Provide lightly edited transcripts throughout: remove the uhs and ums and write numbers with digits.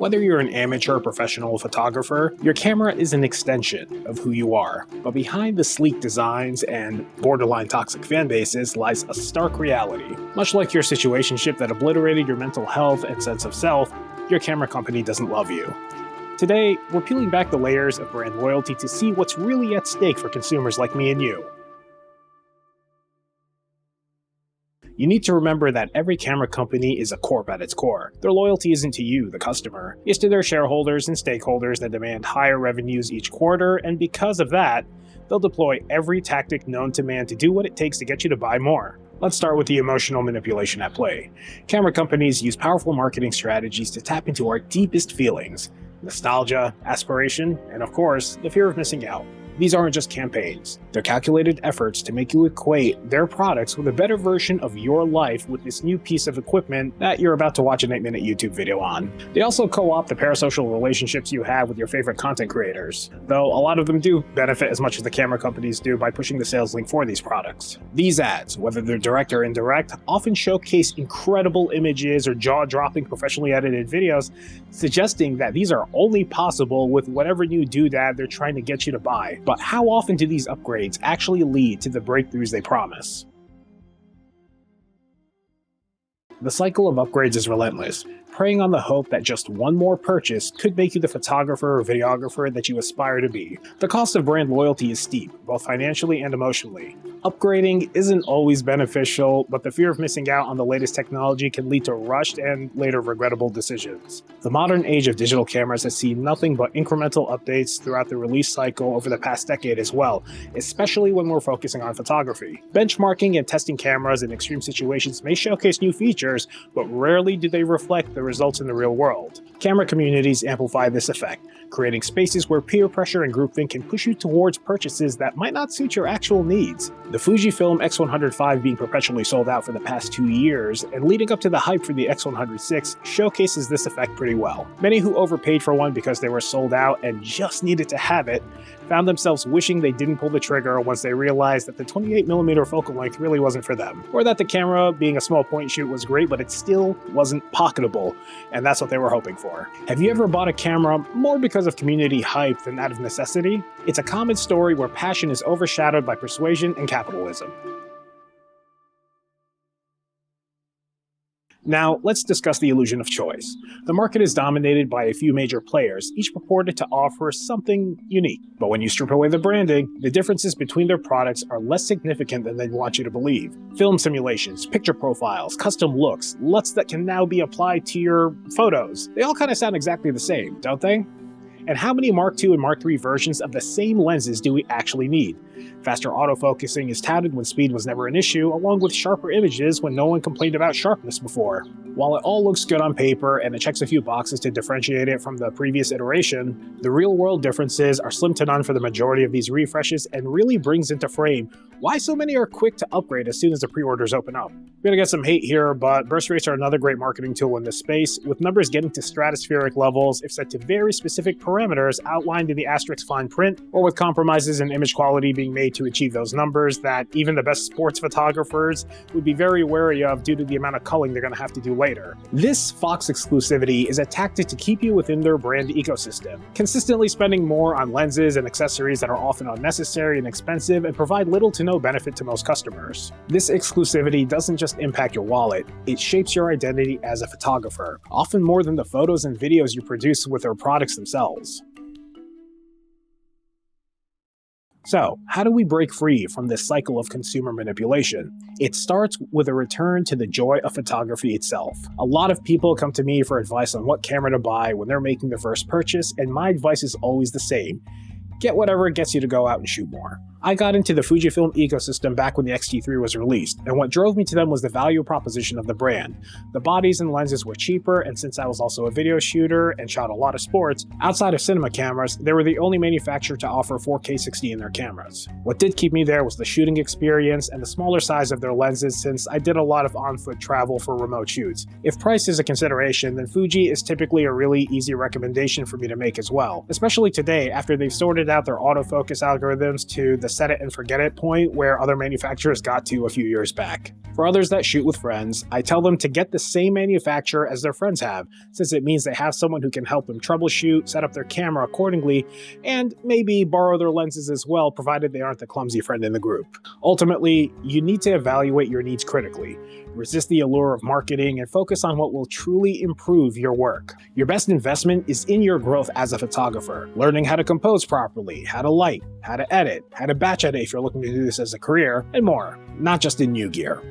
Whether you're an amateur or professional photographer, your camera is an extension of who you are. But behind the sleek designs and borderline toxic fan bases lies a stark reality. Much like your situationship that obliterated your mental health and sense of self, your camera company doesn't love you. Today, we're peeling back the layers of brand loyalty to see what's really at stake for consumers like me and you. You need to remember that every camera company is a corp at its core. Their loyalty isn't to you, the customer. It's to their shareholders and stakeholders that demand higher revenues each quarter, and because of that, they'll deploy every tactic known to man to do what it takes to get you to buy more. Let's start with the emotional manipulation at play. Camera companies use powerful marketing strategies to tap into our deepest feelings: nostalgia, aspiration, and of course, the fear of missing out. These aren't just campaigns. They're calculated efforts to make you equate their products with a better version of your life with this new piece of equipment that you're about to watch an 8-minute YouTube video on. They also co-opt the parasocial relationships you have with your favorite content creators, though a lot of them do benefit as much as the camera companies do by pushing the sales link for these products. These ads, whether they're direct or indirect, often showcase incredible images or jaw-dropping professionally edited videos, suggesting that these are only possible with whatever new doodad they're trying to get you to buy. But how often do these upgrades actually lead to the breakthroughs they promise? The cycle of upgrades is relentless, preying on the hope that just one more purchase could make you the photographer or videographer that you aspire to be. The cost of brand loyalty is steep, both financially and emotionally. Upgrading isn't always beneficial, but the fear of missing out on the latest technology can lead to rushed and later regrettable decisions. The modern age of digital cameras has seen nothing but incremental updates throughout the release cycle over the past decade as well, especially when we're focusing on photography. Benchmarking and testing cameras in extreme situations may showcase new features, but rarely do they reflect the results in the real world. Camera communities amplify this effect, creating spaces where peer pressure and groupthink can push you towards purchases that might not suit your actual needs. The Fujifilm X105 being perpetually sold out for the past 2 years, and leading up to the hype for the X106, showcases this effect pretty well. Many who overpaid for one because they were sold out and just needed to have it, found themselves wishing they didn't pull the trigger once they realized that the 28mm focal length really wasn't for them, or that the camera, being a small point shoot, was great, but it still wasn't pocketable, and that's what they were hoping for. Have you ever bought a camera more because of community hype than out of necessity? It's a common story where passion is overshadowed by persuasion and capitalism. Now, let's discuss the illusion of choice. The market is dominated by a few major players, each purported to offer something unique. But when you strip away the branding, the differences between their products are less significant than they want you to believe. Film simulations, picture profiles, custom looks, LUTs that can now be applied to your photos. They all kind of sound exactly the same, don't they? And how many Mark II and Mark III versions of the same lenses do we actually need? Faster autofocusing is touted when speed was never an issue, along with sharper images when no one complained about sharpness before. While it all looks good on paper and it checks a few boxes to differentiate it from the previous iteration, the real-world differences are slim to none for the majority of these refreshes and really brings into frame why so many are quick to upgrade as soon as the pre-orders open up. We're gonna get some hate here, but burst rates are another great marketing tool in this space, with numbers getting to stratospheric levels if set to very specific parameters outlined in the asterisk fine print, or with compromises in image quality being made to achieve those numbers that even the best sports photographers would be very wary of due to the amount of culling they're gonna have to do later. This Fox exclusivity is a tactic to keep you within their brand ecosystem, consistently spending more on lenses and accessories that are often unnecessary and expensive and provide little to no benefit to most customers. This exclusivity doesn't just impact your wallet, it shapes your identity as a photographer, often more than the photos and videos you produce with their products themselves. So, how do we break free from this cycle of consumer manipulation? It starts with a return to the joy of photography itself. A lot of people come to me for advice on what camera to buy when they're making their first purchase, and my advice is always the same. Get whatever gets you to go out and shoot more. I got into the Fujifilm ecosystem back when the X-T3 was released, and what drove me to them was the value proposition of the brand. The bodies and lenses were cheaper, and since I was also a video shooter and shot a lot of sports, outside of cinema cameras, they were the only manufacturer to offer 4K 60 in their cameras. What did keep me there was the shooting experience and the smaller size of their lenses, since I did a lot of on-foot travel for remote shoots. If price is a consideration, then Fuji is typically a really easy recommendation for me to make as well, especially today after they've sorted out their autofocus algorithms to the set it and forget it point where other manufacturers got to a few years back. For others that shoot with friends, I tell them to get the same manufacturer as their friends have, since it means they have someone who can help them troubleshoot, set up their camera accordingly, and maybe borrow their lenses as well, provided they aren't the clumsy friend in the group. Ultimately, you need to evaluate your needs critically, resist the allure of marketing, and focus on what will truly improve your work. Your best investment is in your growth as a photographer, learning how to compose properly, how to light, how to edit, how to batch edit if you're looking to do this as a career, and more, not just in new gear.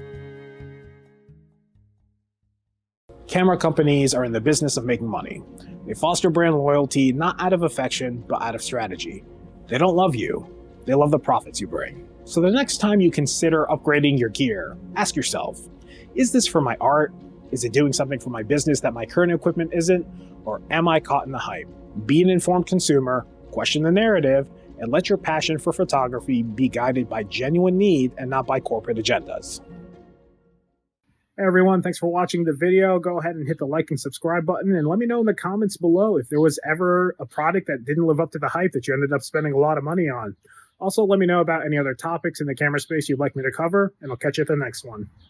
Camera companies are in the business of making money. They foster brand loyalty not out of affection, but out of strategy. They don't love you, they love the profits you bring. So the next time you consider upgrading your gear, ask yourself, is this for my art? Is it doing something for my business that my current equipment isn't? Or am I caught in the hype? Be an informed consumer, question the narrative, and let your passion for photography be guided by genuine need and not by corporate agendas. Hey everyone, thanks for watching the video. Go ahead and hit the like and subscribe button, and let me know in the comments below if there was ever a product that didn't live up to the hype that you ended up spending a lot of money on. Also, let me know about any other topics in the camera space you'd like me to cover, and I'll catch you at the next one.